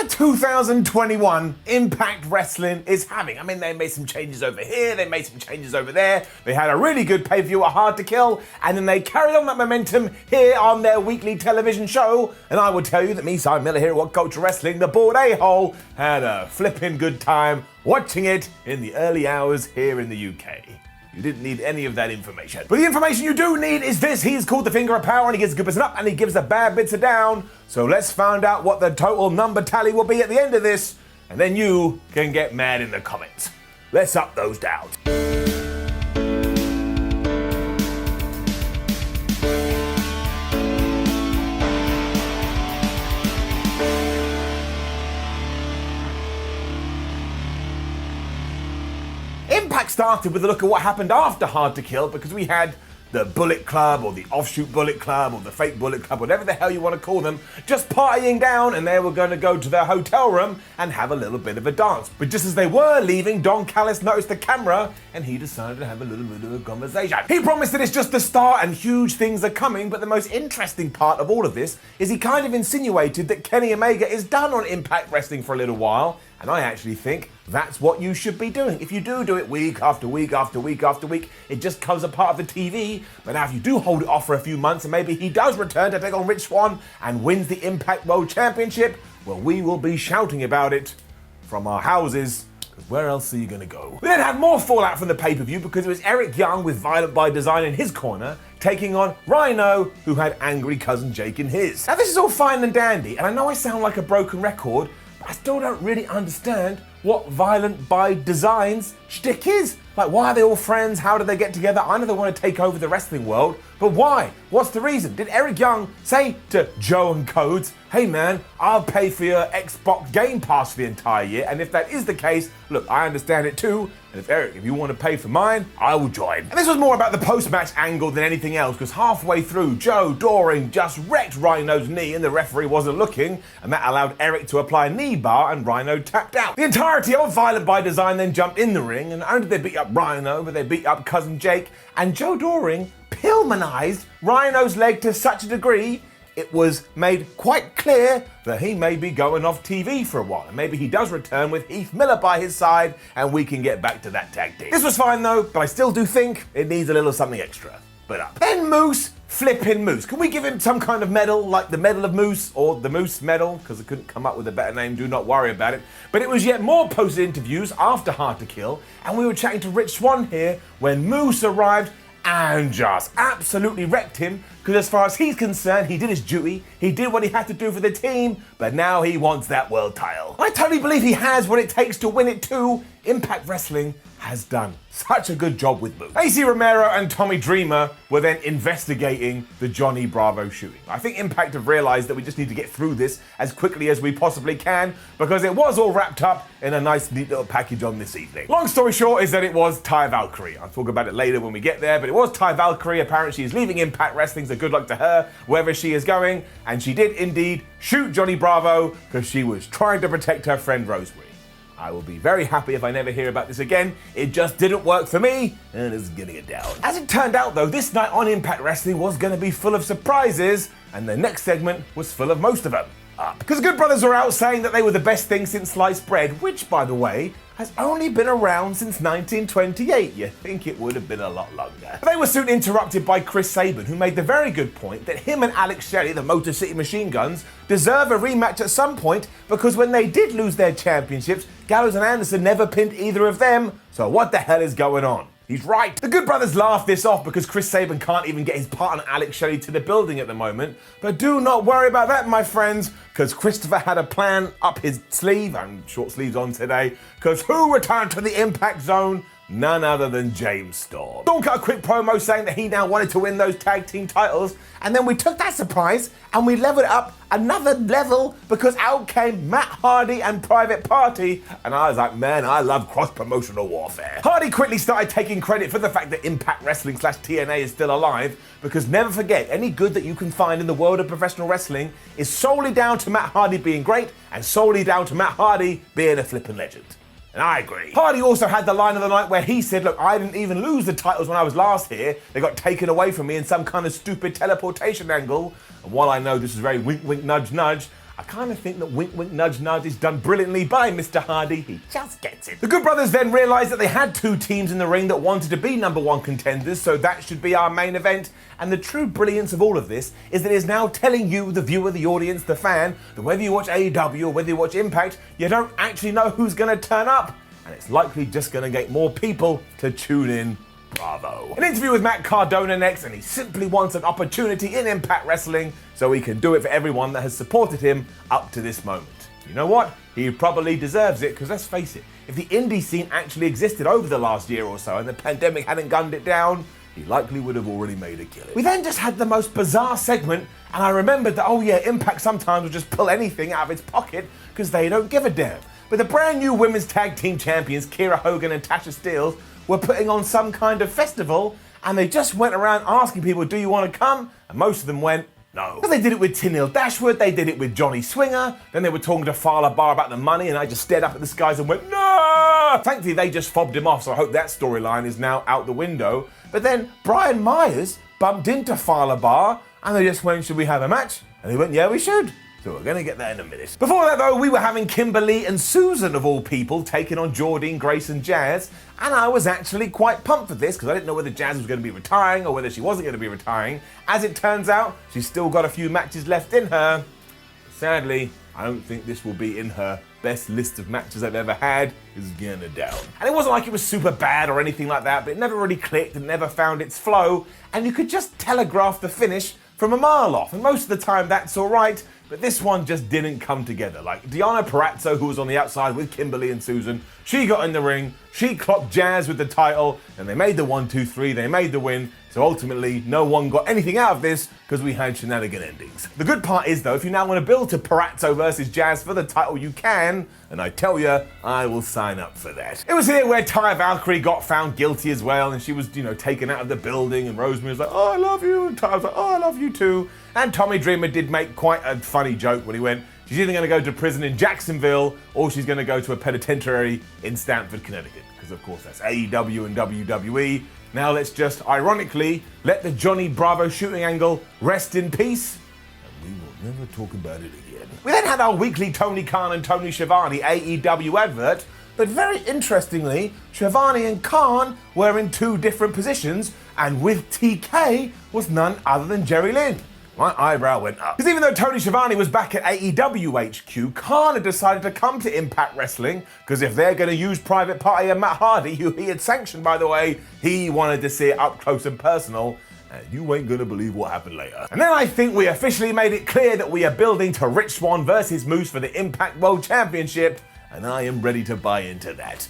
What a 2021 Impact Wrestling is having. I mean, they made some changes over here, they made some changes over there. They had a really good pay-per-view at Hard to Kill, and then they carried on that momentum here on their weekly television show. And I will tell you that me, Simon Miller, here at WhatCulture Wrestling, the bored a-hole, had a flipping good time watching it in the early hours here in the UK. You didn't need any of that information. But the information you do need is this. He's called the finger of power, and he gives the good bits up and he gives the bad bits a down. So let's find out what the total number tally will be at the end of this, and then you can get mad in the comments. Let's up those downs. Impact started with a look at what happened after Hard to Kill, because we had the Bullet Club, or the Offshoot Bullet Club, or the Fake Bullet Club, whatever the hell you want to call them, just partying down, and they were going to go to their hotel room and have a little bit of a dance. But just as they were leaving, Don Callis noticed the camera, and he decided to have a little bit of a conversation. He promised that it's just the start and huge things are coming, but the most interesting part of all of this is he kind of insinuated that Kenny Omega is done on Impact Wrestling for a little while, and I actually think that's what you should be doing. If you do it week after week after week after week, it just becomes a part of the TV. But now if you do hold it off for a few months and maybe he does return to take on Rich Swann and wins the Impact World Championship, well, we will be shouting about it from our houses, because where else are you going to go? We then had more fallout from the pay-per-view because it was Eric Young with Violent by Design in his corner taking on Rhino, who had Angry Cousin Jake in his. Now this is all fine and dandy, and I know I sound like a broken record, but I still don't really understand what Violent by Design's shtick is. Like, why are they all friends? How did they get together? I know they want to take over the wrestling world, but why? What's the reason? Did Eric Young say to Joe and Codes, hey man, I'll pay for your Xbox Game Pass for the entire year, and if that is the case, look, I understand it too, and if Eric, if you want to pay for mine, I will join. And this was more about the post-match angle than anything else, because halfway through, Joe Doring just wrecked Rhino's knee and the referee wasn't looking, and that allowed Eric to apply a knee bar and Rhino tapped out. The entirety of Violent by Design then jumped in the ring, and not only did they beat up Rhino, but they beat up Cousin Jake, and Joe Doring Pillmanized Rhino's leg to such a degree it was made quite clear that he may be going off TV for a while. And maybe he does return with Heath Miller by his side and we can get back to that tag team. This was fine though, but I still do think it needs a little something extra. But up. Then Moose, flipping Moose. Can we give him some kind of medal, like the Medal of Moose or the Moose Medal? Because I couldn't come up with a better name, do not worry about it. But it was yet more posted interviews after Hard to Kill, and we were chatting to Rich Swann here when Moose arrived and just absolutely wrecked him, because as far as he's concerned, he did his duty, he did what he had to do for the team, but now he wants that world title. I totally believe he has what it takes to win it too. Impact Wrestling has done such a good job with Moose. AC Romero and Tommy Dreamer were then investigating the Johnny Bravo shooting. I think Impact have realized that we just need to get through this as quickly as we possibly can, because it was all wrapped up in a nice neat little package on this evening. Long story short is that it was Taya Valkyrie. I'll talk about it later when we get there, but it was Taya Valkyrie. Apparently she is leaving Impact Wrestling, so good luck to her wherever she is going, and she did indeed shoot Johnny Bravo because she was trying to protect her friend Rosemary. I will be very happy if I never hear about this again. It just didn't work for me, and it's getting it down. As it turned out though, this night on Impact Wrestling was going to be full of surprises, and the next segment was full of most of them. Because the Good Brothers were out saying that they were the best thing since sliced bread, which, by the way, has only been around since 1928. You think it would have been a lot longer. They were soon interrupted by Chris Sabin, who made the very good point that him and Alex Shelley, the Motor City Machine Guns, deserve a rematch at some point, because when they did lose their championships, Gallows and Anderson never pinned either of them. So what the hell is going on? He's right. The Good Brothers laughed this off because Chris Sabin can't even get his partner Alex Shelley to the building at the moment. But do not worry about that, my friends, because Christopher had a plan up his sleeve, and short sleeves on today, because who returned to the Impact Zone? None other than James Storm. Storm cut a quick promo saying that he now wanted to win those tag team titles, and then we took that surprise and we leveled it up another level because out came Matt Hardy and Private Party, and I was like, man, I love cross-promotional warfare. Hardy quickly started taking credit for the fact that Impact Wrestling / TNA is still alive, because never forget, any good that you can find in the world of professional wrestling is solely down to Matt Hardy being great and solely down to Matt Hardy being a flippin' legend. And I agree. Hardy also had the line of the night where he said, look, I didn't even lose the titles when I was last here. They got taken away from me in some kind of stupid teleportation angle. And while I know this is very wink, wink, nudge, nudge, I kind of think that wink, wink, nudge, nudge is done brilliantly by Mr. Hardy. He just gets it. The Good Brothers then realised that they had two teams in the ring that wanted to be #1 contenders, so that should be our main event. And the true brilliance of all of this is that it is now telling you, the viewer, the audience, the fan, that whether you watch AEW or whether you watch Impact, you don't actually know who's going to turn up. And it's likely just going to get more people to tune in. Bravo. An interview with Matt Cardona next, and he simply wants an opportunity in Impact Wrestling so he can do it for everyone that has supported him up to this moment. You know what? He probably deserves it, because let's face it, if the indie scene actually existed over the last year or so and the pandemic hadn't gunned it down, he likely would have already made a killing. We then just had the most bizarre segment, and I remembered that, oh yeah, Impact sometimes will just pull anything out of its pocket because they don't give a damn. But the brand new women's tag team champions, Kiera Hogan and Tasha Steelz, were putting on some kind of festival, and they just went around asking people, do you want to come? And most of them went, no. But they did it with Tenille Dashwood, they did it with Johnny Swinger, then they were talking to Fala Bar about the money, and I just stared up at the skies and went, no! Thankfully, they just fobbed him off, so I hope that storyline is now out the window. But then Brian Myers bumped into Fala Bar, and they just went, should we have a match? And he went, yeah, we should. So we're going to get that in a minute. Before that though, we were having Kimberly and Susan, of all people, taking on Jordine, Grace and Jazz, and I was actually quite pumped for this because I didn't know whether Jazz was going to be retiring or whether she wasn't going to be retiring. As it turns out, she's still got a few matches left in her. Sadly, I don't think this will be in her best list of matches I've ever had. Is gonna down. And it wasn't like it was super bad or anything like that, but it never really clicked and never found its flow, and you could just telegraph the finish from a mile off, and most of the time that's alright, but this one just didn't come together. Like Deonna Purrazzo, who was on the outside with Kimberly and Susan, she got in the ring, she clocked Jazz with the title, and they made the 1, 2, 3, they made the win, so ultimately no one got anything out of this because we had shenanigan endings. The good part is though, if you now want to build to Purrazzo versus Jazz for the title, you can, and I tell you, I will sign up for that. It was here where Taya Valkyrie got found guilty as well, and she was, taken out of the building, and Rosemary was like, oh, I love you, and Taya was like, oh, I love you too. And Tommy Dreamer did make quite a funny joke when he went, she's either going to go to prison in Jacksonville or she's going to go to a penitentiary in Stamford, Connecticut. Because of course that's AEW and WWE. Now let's just, ironically, let the Johnny Bravo shooting angle rest in peace. And we will never talk about it again. We then had our weekly Tony Khan and Tony Schiavone AEW advert. But very interestingly, Schiavone and Khan were in two different positions. And with TK was none other than Jerry Lynn. My eyebrow went up. Because even though Tony Schiavone was back at AEW HQ, Khan had decided to come to Impact Wrestling, because if they're going to use Private Party and Matt Hardy, who he had sanctioned, by the way, he wanted to see it up close and personal. And you ain't gonna believe what happened later. And then I think we officially made it clear that we are building to Rich Swann versus Moose for the Impact World Championship, and I am ready to buy into that.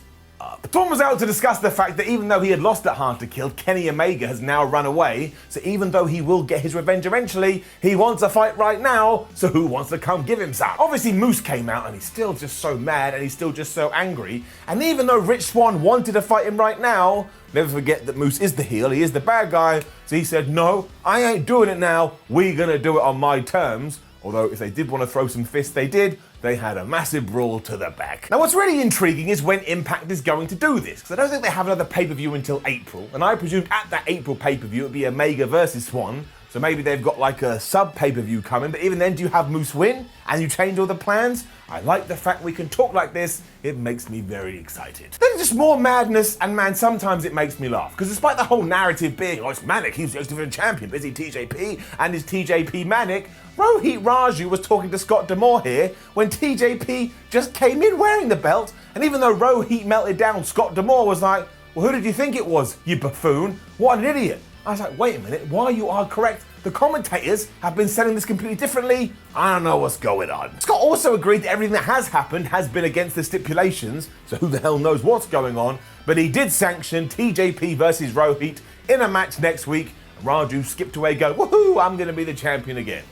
Swan was out to discuss the fact that even though he had lost at Hard to Kill, Kenny Omega has now run away, so even though he will get his revenge eventually, he wants a fight right now, so who wants to come give him some? Obviously Moose came out and he's still just so mad and he's still just so angry, and even though Rich Swann wanted to fight him right now, never forget that Moose is the heel, he is the bad guy, so he said, no, I ain't doing it now, we're gonna do it on my terms. Although if they did want to throw some fists, they did. They had a massive brawl to the back. Now what's really intriguing is when Impact is going to do this, because I don't think they have another pay-per-view until April, and I presume at that April pay-per-view it'll be Omega versus Swan, so maybe they've got like a sub pay-per-view coming, but even then, do you have Moose win and you change all the plans? I like the fact we can talk like this, it makes me very excited. Then just more madness, and man, sometimes it makes me laugh, because despite the whole narrative being, oh, it's Manic, he's the X-Division champion, busy TJP, and is TJP Manic, Rohit Raju was talking to Scott D'Amore here when TJP just came in wearing the belt, and even though Rohit melted down, Scott D'Amore was like, well, who did you think it was, you buffoon? What an idiot. I was like, wait a minute, while you are correct, the commentators have been selling this completely differently. I don't know what's going on. Scott also agreed that everything that has happened has been against the stipulations, so who the hell knows what's going on, but he did sanction TJP versus Rohit in a match next week. Raju skipped away going, woohoo, I'm gonna be the champion again.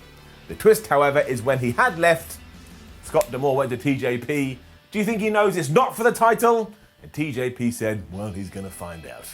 The twist, however, is when he had left, Scott D'Amore went to TJP, do you think he knows it's not for the title? And TJP said, well, he's gonna find out.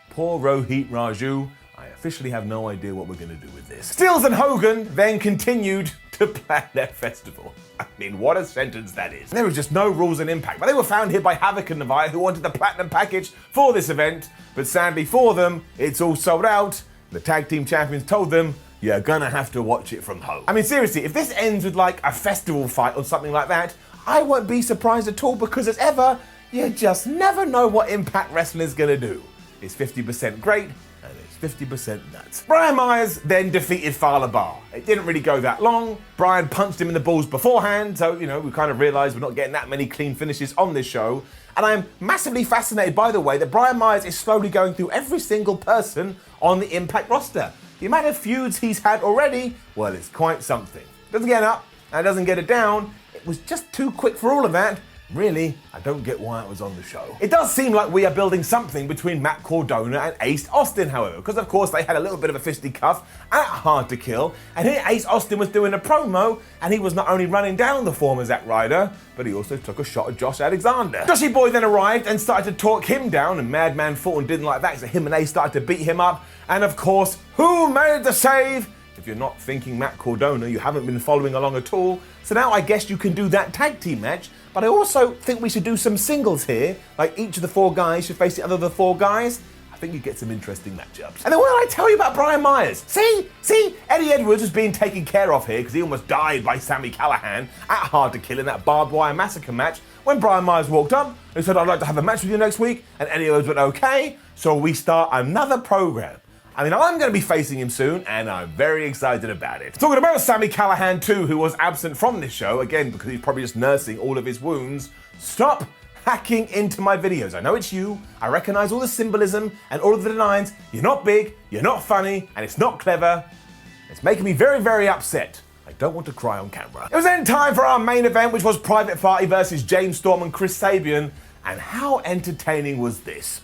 Poor Rohit Raju. I officially have no idea what we're going to do with this. Steelz and Hogan then continued to plan their festival. I mean, what a sentence that is. There was just no rules in Impact, but they were found here by Havoc and Nevaeh, who wanted the platinum package for this event, but sadly for them, it's all sold out. The tag team champions told them you're gonna have to watch it from home. I mean, seriously, if this ends with like a festival fight or something like that, I won't be surprised at all, because as ever, you just never know what Impact Wrestling is gonna do. It's 50% great, and it's 50% nuts. Brian Myers then defeated Fowler Bar. It didn't really go that long. Brian punched him in the balls beforehand, so, we kind of realized we're not getting that many clean finishes on this show. And I'm massively fascinated by the way that Brian Myers is slowly going through every single person on the Impact roster. The amount of feuds he's had already, well, it's quite something. Doesn't get up, and doesn't get it down. It was just too quick for all of that. Really, I don't get why it was on the show. It does seem like we are building something between Matt Cardona and Ace Austin, however, because of course they had a little bit of a fisticuff at Hard to Kill, and here Ace Austin was doing a promo, and he was not only running down the former Zack Ryder, but he also took a shot at Josh Alexander. Joshy Boy then arrived and started to talk him down, and Madman Fulton didn't like that, so him and Ace started to beat him up, and of course, who made the save? If you're not thinking Matt Cardona, you haven't been following along at all. So now I guess you can do that tag team match, but I also think we should do some singles here, like each of the 4 guys should face the other of the 4 guys. I think you get some interesting matchups. And then what did I tell you about Brian Myers? See, Eddie Edwards was being taken care of here because he almost died by Sami Callihan at Hard to Kill in that barbed wire massacre match when Brian Myers walked up and said, I'd like to have a match with you next week, and Eddie Edwards went, okay, so we start another program. I mean, I'm going to be facing him soon, and I'm very excited about it. Talking about Sami Callihan too, who was absent from this show, again, because he's probably just nursing all of his wounds. Stop hacking into my videos. I know it's you, I recognize all the symbolism and all of the lines. You're not big, you're not funny, and it's not clever. It's making me very, very upset. I don't want to cry on camera. It was then time for our main event, which was Private Party versus James Storm and Chris Sabian, and how entertaining was this?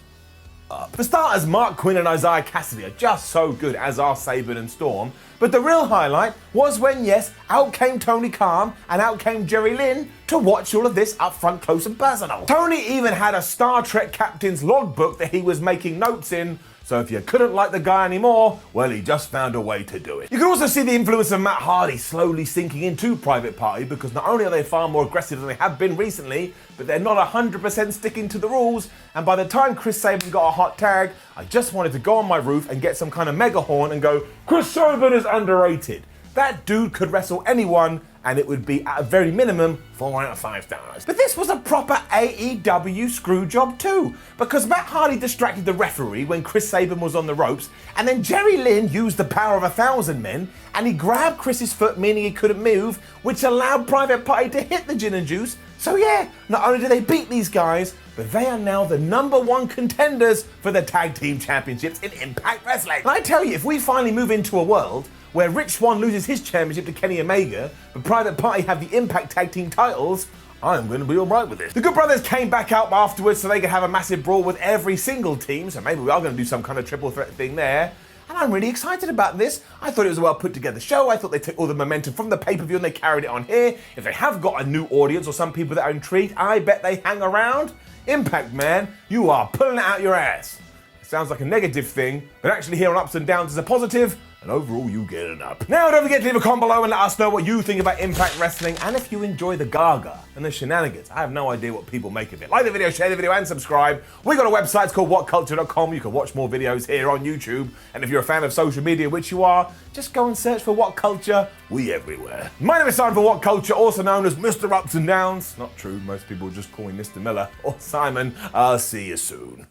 For starters, Mark Quinn and Isaiah Cassidy are just so good, as are Sabian and Storm, but the real highlight was when, yes, out came Tony Khan and out came Jerry Lynn to watch all of this up front, close and personal. Tony even had a Star Trek captain's logbook that he was making notes in, so if you couldn't like the guy anymore, well, he just found a way to do it. You can also see the influence of Matt Hardy slowly sinking into Private Party, because not only are they far more aggressive than they have been recently, but they're not 100% sticking to the rules, and by the time Chris Sabin got a hot tag, I just wanted to go on my roof and get some kind of mega horn and go, Chris Sabin is underrated. That dude could wrestle anyone, and it would be at a very minimum 4 out of 5 stars. But this was a proper AEW screw job too, because Matt Hardy distracted the referee when Chris Sabin was on the ropes, and then Jerry Lynn used the power of 1,000 men, and he grabbed Chris's foot, meaning he couldn't move, which allowed Private Party to hit the gin and juice. So yeah, not only did they beat these guys, but they are now the #1 contenders for the Tag Team Championships in Impact Wrestling. And I tell you, if we finally move into a world where Rich Swann loses his championship to Kenny Omega, but Private Party have the Impact Tag Team titles, I'm going to be alright with this. The Good Brothers came back out afterwards so they could have a massive brawl with every single team, so maybe we are going to do some kind of triple threat thing there. And I'm really excited about this. I thought it was a well put together show. I thought they took all the momentum from the pay-per-view and they carried it on here. If they have got a new audience or some people that are intrigued, I bet they hang around. Impact, man, you are pulling it out your ass. It sounds like a negative thing, but actually here on Ups and Downs is a positive, and overall you get an up. Now don't forget to leave a comment below and let us know what you think about Impact Wrestling, and if you enjoy the gaga and the shenanigans. I have no idea what people make of it. Like the video, share the video, and subscribe. We got a website, it's called WhatCulture.com. You can watch more videos here on YouTube, and if you're a fan of social media, which you are, just go and search for WhatCulture. We everywhere. My name is Simon for WhatCulture, also known as Mr. Ups and Downs. Not true, most people just call me Mr. Miller or Simon. I'll see you soon.